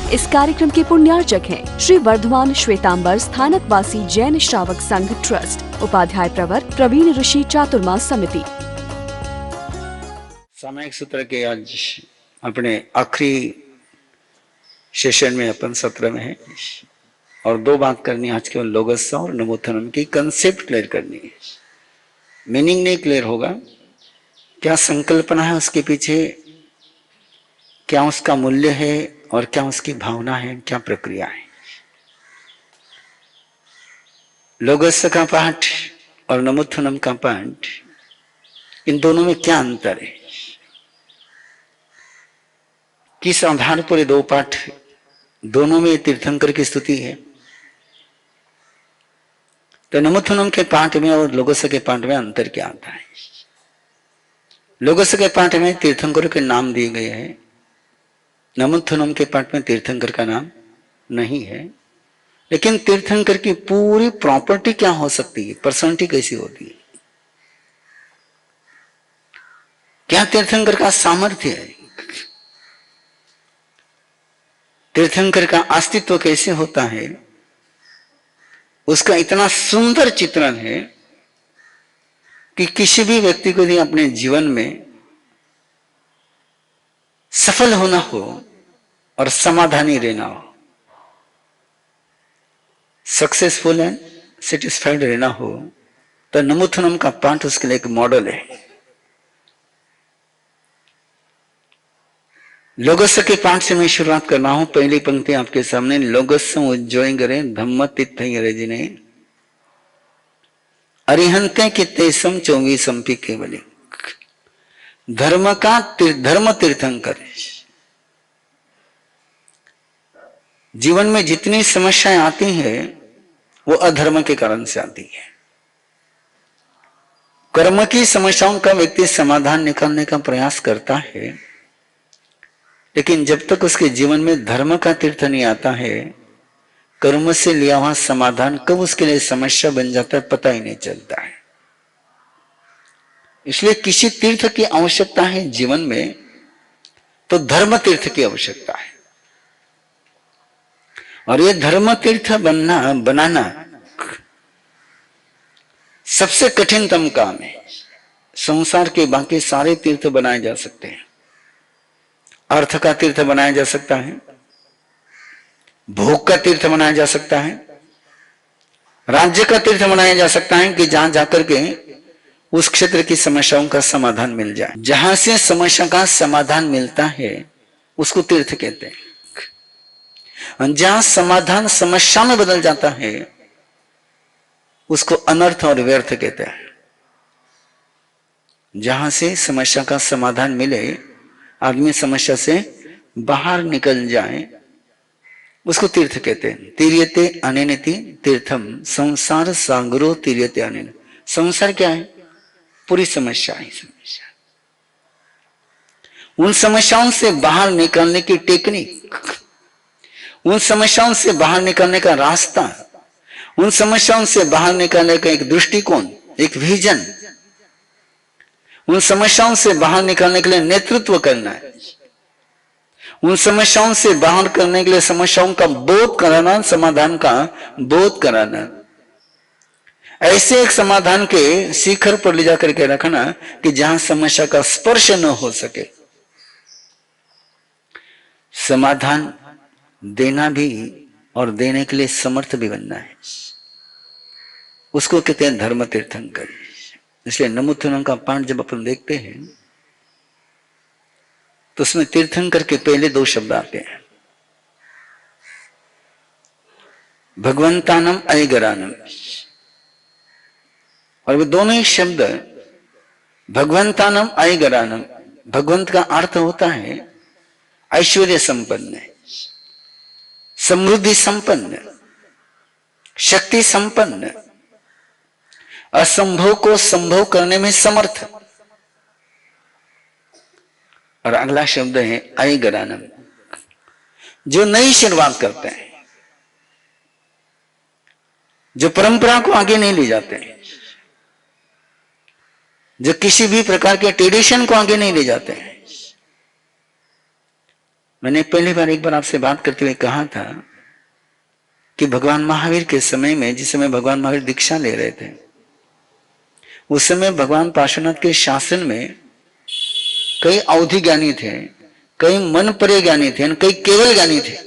इस कार्यक्रम के पुण्यार्चक हैं श्री वर्धमान श्वेतांबर स्थानकवासी जैन श्रावक संघ ट्रस्ट, उपाध्याय प्रवर प्रवीण ऋषि चातुर्मास समिति। सामायिक सूत्र के आज अपने आखिरी सेशन में अपन सत्र में है और दो बात करनी है आज केवल लोगस और नमोथनम की कंसेप्ट क्लियर करनी है। मीनिंग नहीं क्लियर होगा, क्या संकल्पना है उसके पीछे, क्या उसका मूल्य है और क्या उसकी भावना है, क्या प्रक्रिया है। लोगस का पाठ और नमोथनम का पाठ, इन दोनों में क्या अंतर है, किस आधार पर दो पाठ, दोनों में तीर्थंकर की स्तुति है। तो नमोथनम के पाठ में और लोगस के पाठ में अंतर क्या आता है। लोगस के पाठ में तीर्थंकर के नाम दिए गए हैं, नमोथनम के पाठ में तीर्थंकर का नाम नहीं है। लेकिन तीर्थंकर की पूरी प्रॉपर्टी क्या हो सकती है, पर्सनालिटी कैसी होती है, क्या तीर्थंकर का सामर्थ्य है, तीर्थंकर का अस्तित्व कैसे होता है, उसका इतना सुंदर चित्रण है कि किसी भी व्यक्ति को यदि अपने जीवन में सफल होना हो और समाधानी रहना हो, सक्सेसफुल एंड सेटिस्फाइड रहना हो, तो नमोथनम का पाठ उसके लिए एक मॉडल है। लोगस के पाठ से मैं शुरुआत कर रहा हूं। पहली पंक्ति आपके सामने, लोगस उज्जोई करे धम्म तिथ रजने अरिहंते कितेसम 24 केवली। धर्म तीर्थंकर। जीवन में जितनी समस्याएं आती हैं वो अधर्म के कारण से आती है। कर्म की समस्याओं का व्यक्ति समाधान निकालने का प्रयास करता है, लेकिन जब तक उसके जीवन में धर्म का तीर्थ नहीं आता है, कर्म से लिया हुआ समाधान कब उसके लिए समस्या बन जाता है पता ही नहीं चलता है। इसलिए किसी तीर्थ की आवश्यकता है जीवन में, तो धर्म तीर्थ की आवश्यकता है। और ये धर्म तीर्थ बनाना सबसे कठिनतम काम है। संसार के बाकी सारे तीर्थ बनाए जा सकते हैं। अर्थ का तीर्थ बनाया जा सकता है, भोग का तीर्थ बनाया जा सकता है, राज्य का तीर्थ बनाया जा सकता है कि जहां जाकर के उस क्षेत्र की समस्याओं का समाधान मिल जाए। जहां से समस्या का समाधान मिलता है उसको तीर्थ कहते हैं। जहां समाधान समस्या में बदल जाता है उसको अनर्थ और व्यर्थ कहते हैं। जहां से समस्या का समाधान मिले, आदमी समस्या से बाहर निकल जाए, उसको तीर्थ कहते हैं। तीर्यते अनेनेति तीर्थम संसार सागरो तीर्यते अनेन। संसार क्या है? पूरी समस्या है। उन समस्याओं से बाहर निकलने की टेक्निक, उन समस्याओं से बाहर निकलने का रास्ता, उन समस्याओं से बाहर निकलने का एक दृष्टिकोण, एक विजन, उन समस्याओं से बाहर निकलने के लिए नेतृत्व करना है। उन समस्याओं से बाहर करने के लिए समस्याओं का बोध कराना, समाधान का बोध कराना, ऐसे एक समाधान के शिखर पर ले जाकर के रखना कि जहां समस्या का स्पर्श न हो सके। समाधान देना भी और देने के लिए समर्थ भी बनना है, उसको कहते हैं धर्म तीर्थंकर। इसलिए नमोथनम का पाठ जब अपन देखते हैं तो उसमें तीर्थंकर के पहले दो शब्द आते हैं, भगवंतानम अयगरानम। और वे दोनों ही शब्द भगवंतानम अयगरानम, भगवंत का अर्थ होता है ऐश्वर्य संपन्न, समृद्धि संपन्न, शक्ति संपन्न, असंभव को संभव करने में समर्थ। और अगला शब्द है अयगरानम, जो नई शुरुआत करते हैं, जो परंपरा को आगे नहीं ले जाते हैं, जो किसी भी प्रकार के ट्रेडिशन को आगे नहीं ले जाते हैं, मैंने पहली बार एक बार आपसे बात करते हुए कहा था कि भगवान महावीर के समय में, जिस समय भगवान महावीर दीक्षा ले रहे थे, उस समय भगवान पार्श्वनाथ के शासन में कई अवधि ज्ञानी थे, कई मन परे ज्ञानी थे, कई केवल ज्ञानी थे।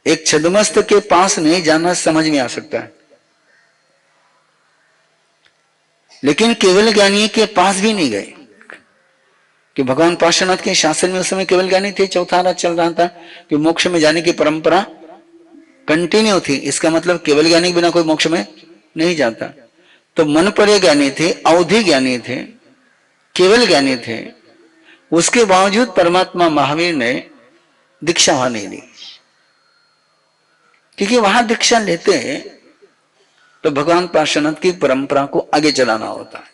एक छद्मस्त के पास नहीं जाना समझ में आ सकता है, लेकिन केवल ज्ञानी के पास भी नहीं गए कि भगवान पार्श्वनाथ के शासन में उस समय केवल ज्ञानी थे। चौथा रात चल रहा था कि मोक्ष में जाने की परंपरा कंटिन्यू थी, इसका मतलब केवल ज्ञानी के बिना कोई मोक्ष में नहीं जाता। तो मन परे ज्ञानी थे, अवधि ज्ञानी थे, केवल ज्ञानी थे, उसके बावजूद परमात्मा महावीर ने दीक्षा वहां नहीं ली, क्योंकि वहां दीक्षा लेते तो भगवान पार्श्वनाथ की परंपरा को आगे चलाना होता है,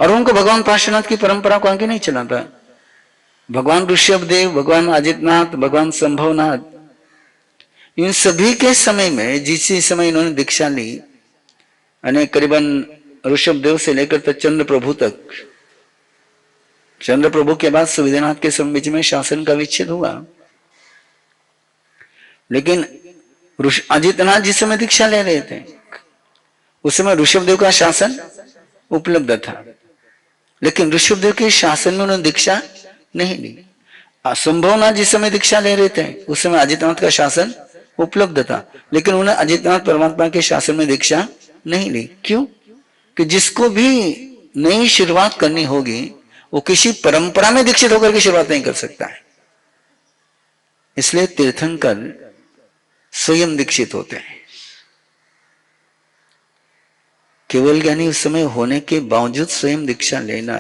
और उनको भगवान पार्श्वनाथ की परंपरा को आगे नहीं चलाता। भगवान ऋषभदेव, भगवान अजितनाथ, भगवान संभवनाथ, इन सभी के समय में, जिस समय इन्होंने दीक्षा ली, यानी करीबन ऋषभदेव से लेकर तो चंद्र प्रभु तक, चंद्र प्रभु के बाद सुविधानाथ के बीच में शासन का विच्छेद हुआ, लेकिन अजितनाथ जिस समय दीक्षा ले रहे थे उस समय ऋषभदेव का शासन उपलब्ध था, लेकिन ऋषभदेव के शासन में उन्होंने दीक्षा नहीं ली। संभवनाथ जिस समय दीक्षा ले रहे थे उस समय अजितनाथ का शासन उपलब्ध था, लेकिन उन्होंने अजितनाथ परमात्मा के शासन में दीक्षा नहीं ली। क्यों? कि जिसको भी नई शुरुआत करनी होगी वो किसी परंपरा में दीक्षित होकर के शुरुआत नहीं कर सकता है, इसलिए तीर्थंकर स्वयं दीक्षित होते हैं। केवल ज्ञानी उस समय होने के बावजूद स्वयं दीक्षा लेना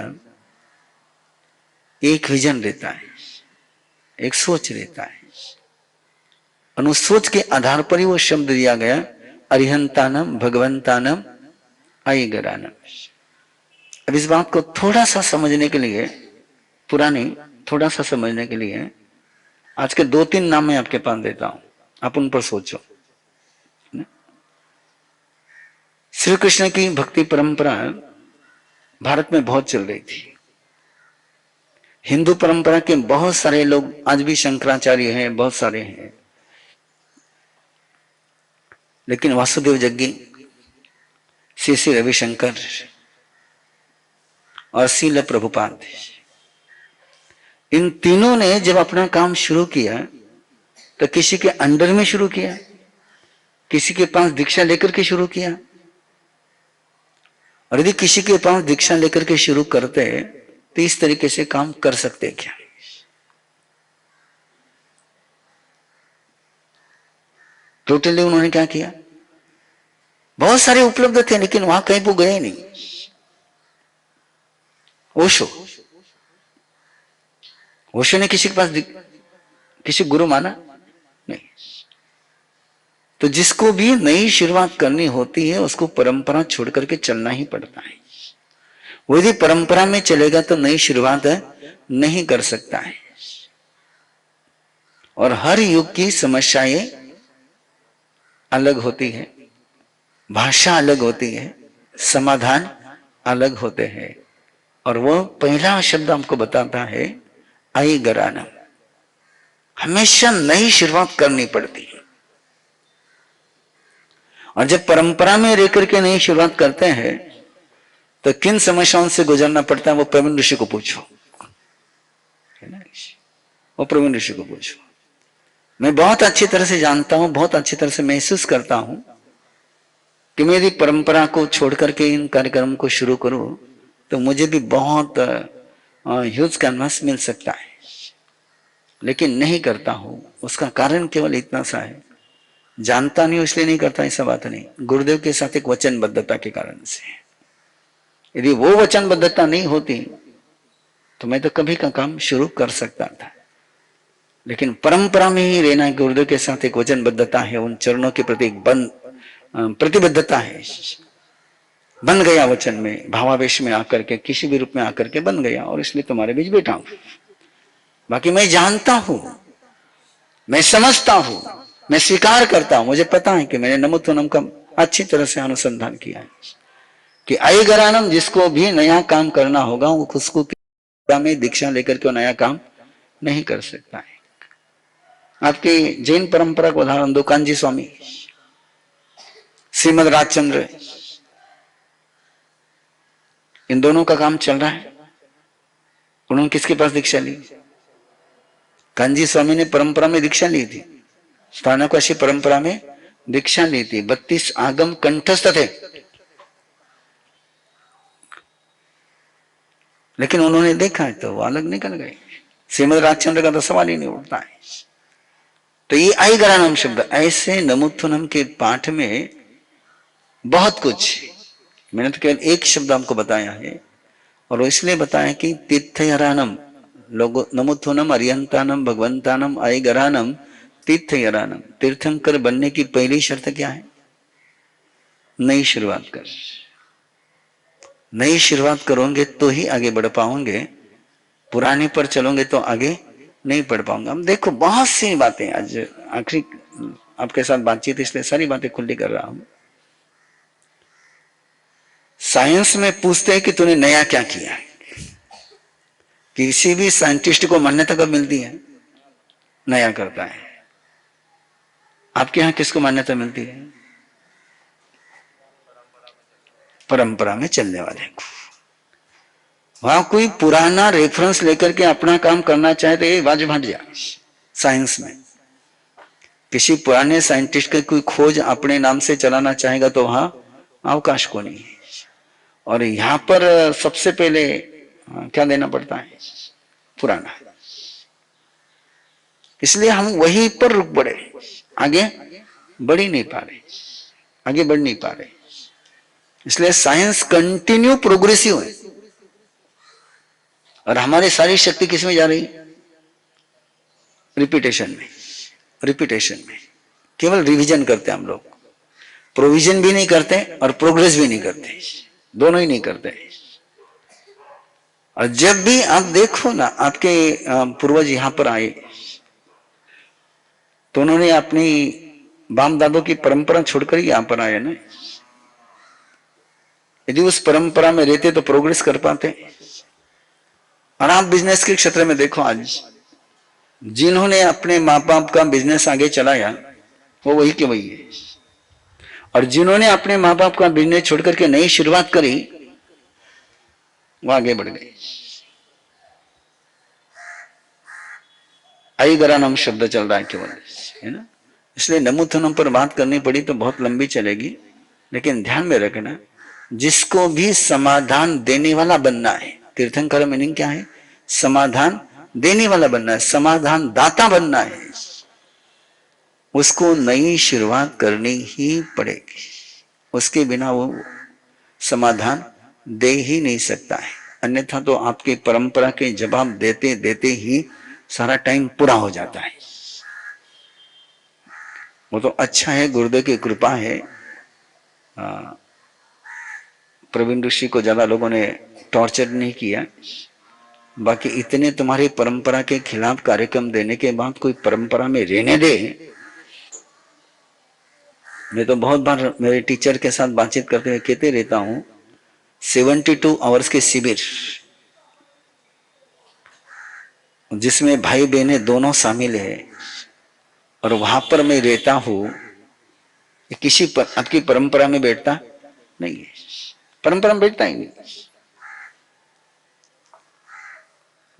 एक विजन रहता है, एक सोच रहता है, और उस सोच के आधार पर ही वो शब्द दिया गया, अरिहंतानम भगवंतानम अयगरानम। अब इस बात को थोड़ा सा समझने के लिए, पुरानी थोड़ा सा समझने के लिए आज के 2-3 नाम मैं आपके पास देता हूं, आप उन पर सोचो। श्री कृष्ण की भक्ति परंपरा भारत में बहुत चल रही थी। हिंदू परंपरा के बहुत सारे लोग आज भी शंकराचार्य हैं, बहुत सारे हैं, लेकिन वासुदेव जग्गी, श्री रविशंकर और श्रील प्रभुपाद, इन तीनों ने जब अपना काम शुरू किया तो किसी के अंडर में शुरू किया, किसी के पास दीक्षा लेकर के शुरू किया, और यदि किसी के पास दीक्षा लेकर के शुरू करते तो इस तरीके से काम कर सकते क्या? टोटली उन्होंने क्या किया, बहुत सारे उपलब्ध थे लेकिन वहां कहीं वो गए नहीं। ओशो ने किसी के पास किसी गुरु माना नहीं। तो जिसको भी नई शुरुआत करनी होती है उसको परंपरा छोड़ करके चलना ही पड़ता है। वो यदि परंपरा में चलेगा तो नई शुरुआत नहीं कर सकता है। और हर युग की समस्याएं अलग होती है, भाषा अलग होती है, समाधान अलग होते हैं, और वो पहला शब्द हमको बताता है अयगरानम। हमेशा नई शुरुआत करनी पड़ती है, और जब परंपरा में रह करके नई शुरुआत करते हैं तो किन समस्याओं से गुजरना पड़ता है वो प्रवीण ऋषि को पूछो, है ना? वो प्रवीण ऋषि को पूछो। मैं बहुत अच्छी तरह से जानता हूं, बहुत अच्छी तरह से महसूस करता हूं कि मेरी परंपरा को छोड़ करके इन कार्यक्रम को शुरू करूं तो मुझे भी बहुत ह्यूज कैनवास मिल सकता है, लेकिन नहीं करता हूं। उसका कारण केवल इतना सा है, जानता नहीं इसलिए नहीं करता, ऐसा बात नहीं। गुरुदेव के साथ एक वचनबद्धता के कारण से, यदि वो वचनबद्धता नहीं होती तो मैं तो कभी का काम शुरू कर सकता था, लेकिन परंपरा में ही रहना, गुरुदेव के साथ एक वचनबद्धता है, उन चरणों के प्रति एक प्रतिबद्धता है। बन गया वचन में, भावावेश में आकर के, किसी भी रूप में आकर के बन गया, और इसलिए तुम्हारे बीच बैठा हूं। बाकी मैं जानता हूं, मैं समझता हूं, मैं स्वीकार करता हूं, मुझे पता है कि मैंने नमोत्तनम का अच्छी तरह से अनुसंधान किया है कि अयगरानम, जिसको भी नया काम करना होगा उसको में दीक्षा लेकर के नया काम नहीं कर सकता है। आपकी जैन परंपरा को उदाहरण दो, कांजी स्वामी, श्रीमद राजचंद्र, इन दोनों का काम चल रहा है। उन्होंने किसके पास दीक्षा ली? कांजी स्वामी ने परंपरा में दीक्षा ली थी, स्थानकवासी परंपरा में दीक्षा ली थी, 32 आगम कंठस्थ थे, लेकिन उन्होंने देखा है तो वो अलग निकल गए। श्रीमद राजचंद्र का तो सवाल ही नहीं उठता है। तो ये आई गरानम शब्द, ऐसे नमुत्थुनम के पाठ में बहुत कुछ, मैंने तो केवल एक शब्द आपको बताया है, और वो इसलिए बताया कि तीर्थयरानम, लोगो नमुत्थुनम अरियंतानम भगवंतानम आई गरानम तीर्थयरानम। तीर्थंकर बनने की पहली शर्त क्या है? नई शुरुआत कर। नई शुरुआत करोगे तो ही आगे बढ़ पाओगे, पुराने पर चलोगे तो आगे नहीं बढ़ पाऊंगा। हम देखो बहुत सी बातें, आज आखिरी आपके साथ बातचीत इसलिए सारी बातें खुली कर रहा हूं। साइंस में पूछते हैं कि तूने नया क्या किया। किसी भी साइंटिस्ट को मान्यता कब मिलती है? नया करता है। आपके यहां किसको मान्यता मिलती है? परंपरा में चलने वाले को। वहां कोई पुराना रेफरेंस लेकर के अपना काम करना चाहे तो ये बाज भाट जा। साइंस में किसी पुराने साइंटिस्ट की कोई खोज अपने नाम से चलाना चाहेगा तो वहां अवकाश को नहीं है। और यहां पर सबसे पहले क्या देना पड़ता है? पुराना। इसलिए हम वहीं पर रुक पड़े, आगे बढ़ ही नहीं पा रहे, आगे बढ़ नहीं पा रहे। इसलिए साइंस कंटिन्यू प्रोग्रेसिव है, और हमारी सारी शक्ति किस में जा रही है? रिपीटेशन में। रिपीटेशन में केवल रिवीजन करते हैं हम लोग, प्रोविजन भी नहीं करते और प्रोग्रेस भी नहीं करते, दोनों ही नहीं करते। और जब भी आप देखो ना, आपके पूर्वज यहां पर आए तो उन्होंने अपनी बाप दादों की परंपरा छोड़कर ही यहां पर आए ना। यदि उस परंपरा में रहते तो प्रोग्रेस कर पाते। और आप बिजनेस के क्षेत्र में देखो, आज जिन्होंने अपने माँ बाप का बिजनेस आगे चलाया वो वही के वही है, और जिन्होंने अपने माँ बाप का बिजनेस छोड़कर के नई शुरुआत करी वो आगे बढ़ गए। आई गरानम शब्द चल रहा है केवल, है ना। इसलिए नमुथनम पर बात करनी पड़ी तो बहुत लंबी चलेगी, लेकिन ध्यान में रखना, जिसको भी समाधान देने वाला बनना है। तीर्थंकर मीनिंग क्या है? समाधान देने वाला बनना है, समाधान दाता बनना है। उसको नई शुरुआत करनी ही पड़ेगी, उसके बिना वो समाधान दे ही नहीं सकता है। अन्यथा तो आपकी परंपरा के जवाब देते देते ही सारा टाइम पूरा हो जाता है। वो तो अच्छा है, गुरुदेव की कृपा है। प्रवीण ऋषि को ज्यादा लोगों ने टॉर्चर नहीं किया, बाकी इतने तुम्हारी परंपरा के खिलाफ कार्यक्रम देने के बाद कोई परंपरा में रहने दे। मैं तो बहुत बार मेरे टीचर के साथ बातचीत करते हुए कहते रहता हूं, 72 आवर्स के शिविर जिसमें भाई बहनें दोनों शामिल है, और वहां पर मैं रहता हूं, किसी पर आपकी परंपरा में बैठता नहीं है, परंपरा में बैठता ही नहीं।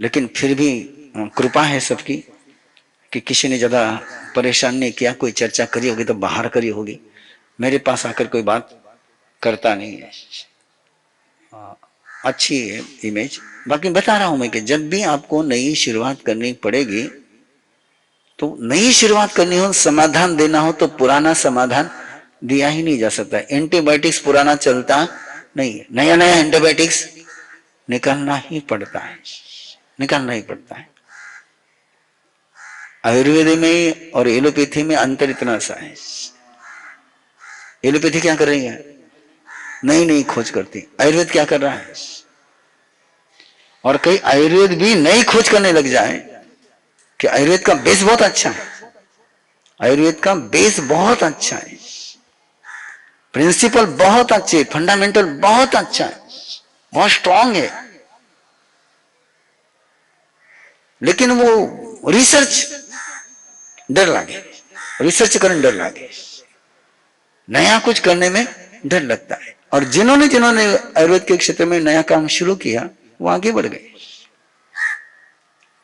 लेकिन फिर भी कृपा है सबकी कि किसी ने ज्यादा परेशान नहीं किया। कोई चर्चा करी होगी तो बाहर करी होगी, मेरे पास आकर कोई बात करता नहीं है। अच्छी है इमेज। बाकी बता रहा हूं मैं कि जब भी आपको नई शुरुआत करनी पड़ेगी, तो नई शुरुआत करनी हो, समाधान देना हो, तो पुराना समाधान दिया ही नहीं जा सकता। एंटीबायोटिक्स पुराना चलता नहीं है, नया नया एंटीबायोटिक्स निकालना ही पड़ता है, निकालना ही पड़ता है। आयुर्वेद में और एलोपैथी में अंतर इतना सा है। एलोपैथी क्या कर रही है? नई नई खोज करती। आयुर्वेद क्या कर रहा है? और कई आयुर्वेद भी नई खोज करने लग जाए कि आयुर्वेद का बेस बहुत अच्छा है, आयुर्वेद का बेस बहुत अच्छा है, प्रिंसिपल बहुत अच्छे, फंडामेंटल बहुत अच्छा है, बहुत स्ट्रांग है। लेकिन वो रिसर्च डर लगे, रिसर्च करने डर लगे, नया कुछ करने में डर लगता है। और जिन्होंने जिन्होंने आयुर्वेद के क्षेत्र में नया काम शुरू किया वो आगे बढ़ गए।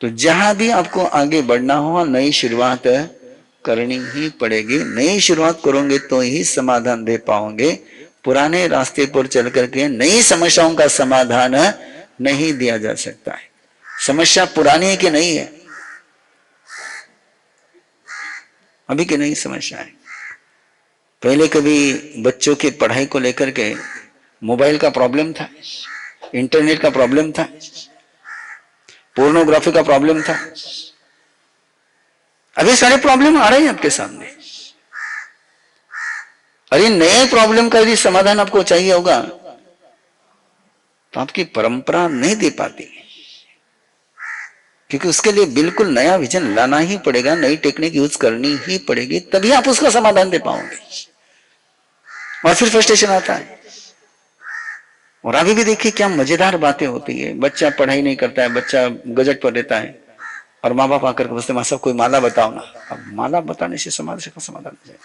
तो जहां भी आपको आगे बढ़ना हो, नई शुरुआत करनी ही पड़ेगी। नई शुरुआत करोगे तो ही समाधान दे पाओगे। पुराने रास्ते पर चल करके नई समस्याओं का समाधान नहीं दिया जा सकता है। समस्या पुरानी है कि नहीं है? अभी की नई समस्या है। पहले कभी बच्चों की पढ़ाई को लेकर के मोबाइल का प्रॉब्लम था, इंटरनेट का प्रॉब्लम था, पोर्नोग्राफी का प्रॉब्लम था। अभी सारे प्रॉब्लम आ रहे हैं आपके सामने। और ये नए प्रॉब्लम का यदि समाधान आपको चाहिए होगा तो आपकी परंपरा नहीं दे पाती, क्योंकि उसके लिए बिल्कुल नया विजन लाना ही पड़ेगा, नई टेक्निक यूज करनी ही पड़ेगी, तभी आप उसका समाधान दे पाओगे। और फिर फ्रस्ट्रेशन आता है। और अभी भी देखिए क्या मजेदार बातें होती है। बच्चा पढ़ाई नहीं करता है, बच्चा गजट पर रहता है और माँ बाप आकर के पूछते माँ साहब कोई माला बताओ ना। अब माला बताने से समस्या का समाधान हो जाएगा?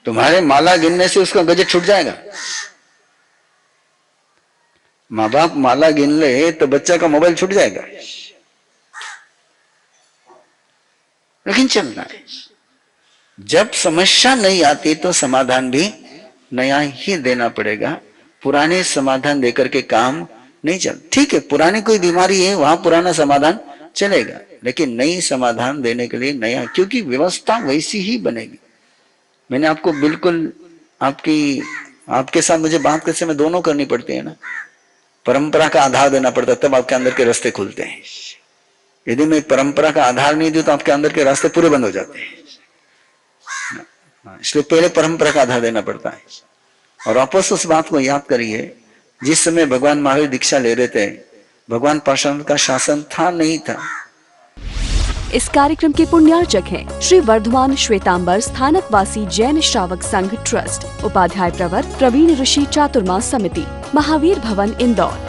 तुम्हारे माला गिनने से उसका गजट छूट जाएगा? माँ बाप माला गिन ले तो बच्चा का मोबाइल छूट जाएगा? लेकिन चलना है। जब समस्या नहीं आती तो समाधान भी नया ही देना पड़ेगा। पुराने समाधान देकर के काम नहीं चल। ठीक है, पुरानी कोई बीमारी है वहां पुराना समाधान चलेगा, लेकिन नई समाधान देने के लिए नया, क्योंकि व्यवस्था वैसी ही बनेगी। मैंने आपको बिल्कुल आपके साथ मुझे बात करते समय दोनों करनी पड़ती है ना। परंपरा का आधार देना पड़ता है, तब आपके अंदर के रास्ते खुलते हैं। यदि मैं परंपरा का आधार नहीं दूं तो आपके अंदर के रास्ते पूरे बंद हो जाते हैं। इसलिए पहले परंपरा का आधार देना पड़ता है। और वापस उस बात को याद करिए, जिस समय भगवान महावीर दीक्षा ले रहे थे, भगवान पार्श्वनाथ का शासन था नहीं था। इस कार्यक्रम के पुण्यार्चक हैं श्री वर्धमान श्वेतांबर स्थानकवासी जैन श्रावक संघ ट्रस्ट, उपाध्याय प्रवर प्रवीण ऋषि चातुर्मास समिति, महावीर भवन इंदौर।